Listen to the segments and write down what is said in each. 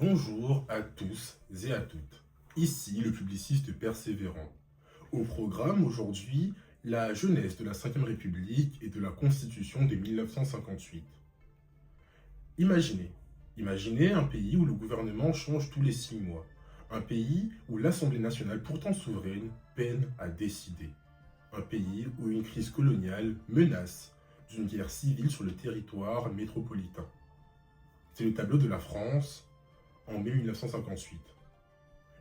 Bonjour à tous et à toutes. Ici le publiciste persévérant. Au programme aujourd'hui, la jeunesse de la Ve République et de la Constitution de 1958. Imaginez, imaginez un pays où le gouvernement change tous les 6 mois. Un pays où l'Assemblée nationale, pourtant souveraine, peine à décider. Un pays où une crise coloniale menace d'une guerre civile sur le territoire métropolitain. C'est le tableau de la France en mai 1958.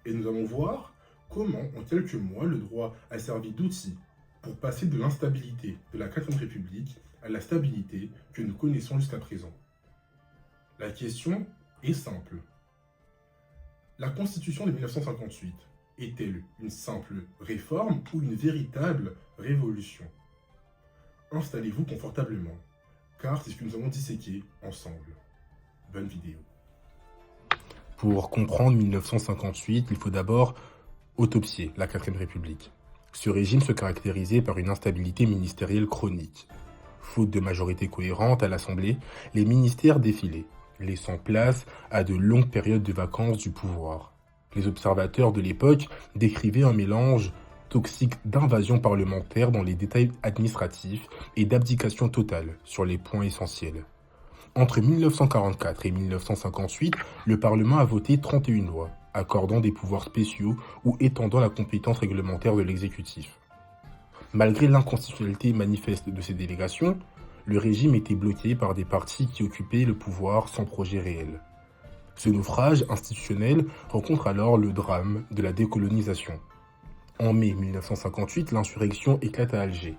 Et nous allons voir comment, en quelques mois, le droit a servi d'outil pour passer de l'instabilité de la IVe République à la stabilité que nous connaissons jusqu'à présent. La question est simple. La Constitution de 1958 est-elle une simple réforme ou une véritable révolution? Installez-vous confortablement, car c'est ce que nous allons disséquer ensemble. Bonne vidéo. Pour comprendre 1958, il faut d'abord autopsier la IVe République. Ce régime se caractérisait par une instabilité ministérielle chronique. Faute de majorité cohérente à l'Assemblée, les ministères défilaient, laissant place à de longues périodes de vacances du pouvoir. Les observateurs de l'époque décrivaient un mélange toxique d'invasion parlementaire dans les détails administratifs et d'abdication totale sur les points essentiels. Entre 1944 et 1958, le Parlement a voté 31 lois, accordant des pouvoirs spéciaux ou étendant la compétence réglementaire de l'exécutif. Malgré l'inconstitutionnalité manifeste de ces délégations, le régime était bloqué par des partis qui occupaient le pouvoir sans projet réel. Ce naufrage institutionnel rencontre alors le drame de la décolonisation. En mai 1958, l'insurrection éclate à Alger.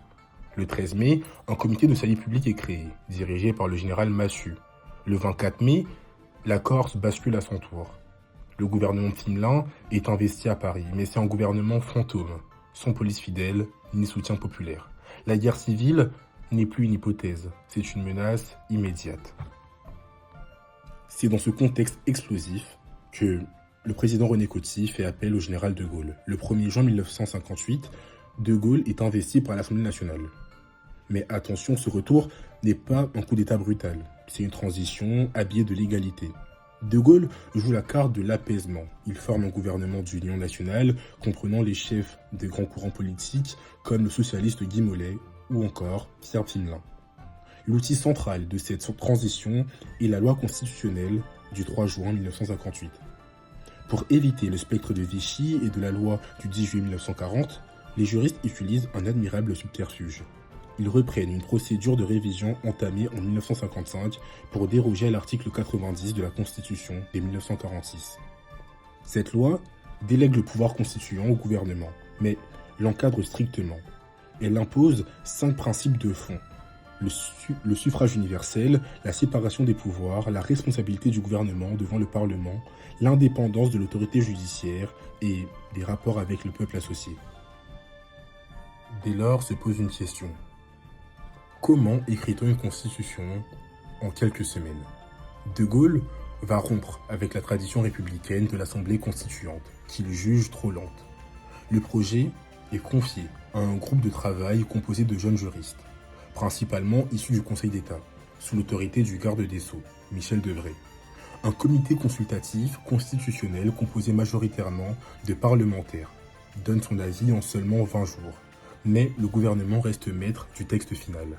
Le 13 mai, un comité de salut public est créé, dirigé par le général Massu. Le 24 mai, la Corse bascule à son tour. Le gouvernement Timelin est investi à Paris, mais c'est un gouvernement fantôme, sans police fidèle ni soutien populaire. La guerre civile n'est plus une hypothèse, c'est une menace immédiate. C'est dans ce contexte explosif que le président René Coty fait appel au général de Gaulle. Le 1er juin 1958, de Gaulle est investi par l'Assemblée nationale. Mais attention, ce retour n'est pas un coup d'État brutal. C'est une transition habillée de l'égalité. De Gaulle joue la carte de l'apaisement. Il forme un gouvernement d'union nationale comprenant les chefs de grands courants politiques comme le socialiste Guy Mollet ou encore Pierre Pfimelin. L'outil central de cette transition est la loi constitutionnelle du 3 juin 1958. Pour éviter le spectre de Vichy et de la loi du 10 juillet 1940, les juristes utilisent un admirable subterfuge. Ils reprennent une procédure de révision entamée en 1955 pour déroger à l'article 90 de la Constitution de 1946. Cette loi délègue le pouvoir constituant au gouvernement, mais l'encadre strictement. Elle impose 5 principes de fond. Le suffrage universel, la séparation des pouvoirs, la responsabilité du gouvernement devant le Parlement, l'indépendance de l'autorité judiciaire et des rapports avec le peuple associé. Dès lors se pose une question. Comment écrit-on une constitution en quelques semaines? De Gaulle va rompre avec la tradition républicaine de l'Assemblée constituante, qu'il juge trop lente. Le projet est confié à un groupe de travail composé de jeunes juristes, principalement issus du Conseil d'État, sous l'autorité du garde des Sceaux, Michel Debré. Un comité consultatif constitutionnel composé majoritairement de parlementaires donne son avis en seulement 20 jours, mais le gouvernement reste maître du texte final.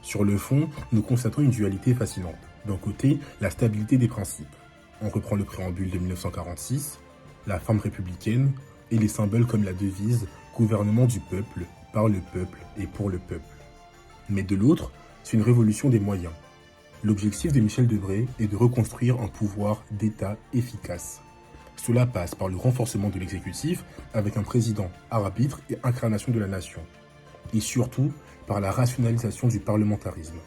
Sur le fond, nous constatons une dualité fascinante. D'un côté, la stabilité des principes. On reprend le préambule de 1946, la forme républicaine et les symboles comme la devise « gouvernement du peuple, par le peuple et pour le peuple ». Mais de l'autre, c'est une révolution des moyens. L'objectif de Michel Debré est de reconstruire un pouvoir d'État efficace. Cela passe par le renforcement de l'exécutif avec un président arbitre et incarnation de la nation. Et surtout, par la rationalisation du parlementarisme.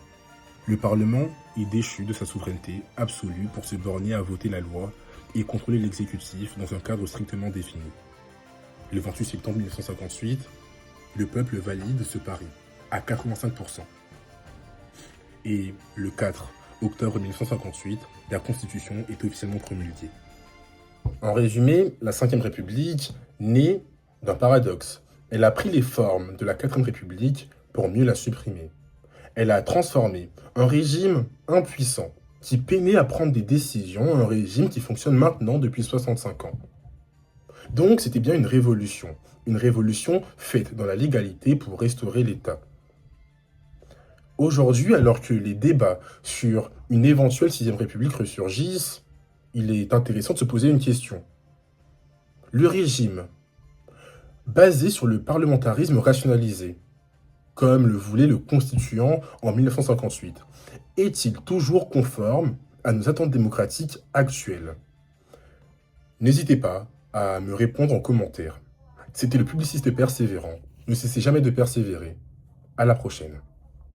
Le Parlement est déchu de sa souveraineté absolue pour se borner à voter la loi et contrôler l'exécutif dans un cadre strictement défini. Le 28 septembre 1958, le peuple valide ce pari à 85%. Et le 4 octobre 1958, la Constitution est officiellement promulguée. En résumé, la Ve République naît d'un paradoxe. Elle a pris les formes de la IVe République pour mieux la supprimer. Elle a transformé un régime impuissant qui peinait à prendre des décisions, un régime qui fonctionne maintenant depuis 65 ans. Donc c'était bien une révolution faite dans la légalité pour restaurer l'État. Aujourd'hui, alors que les débats sur une éventuelle sixième République ressurgissent, il est intéressant de se poser une question. Le régime, basé sur le parlementarisme rationalisé, comme le voulait le constituant en 1958, est-il toujours conforme à nos attentes démocratiques actuelles? N'hésitez pas à me répondre en commentaire. C'était le publiciste persévérant. Ne cessez jamais de persévérer. À la prochaine.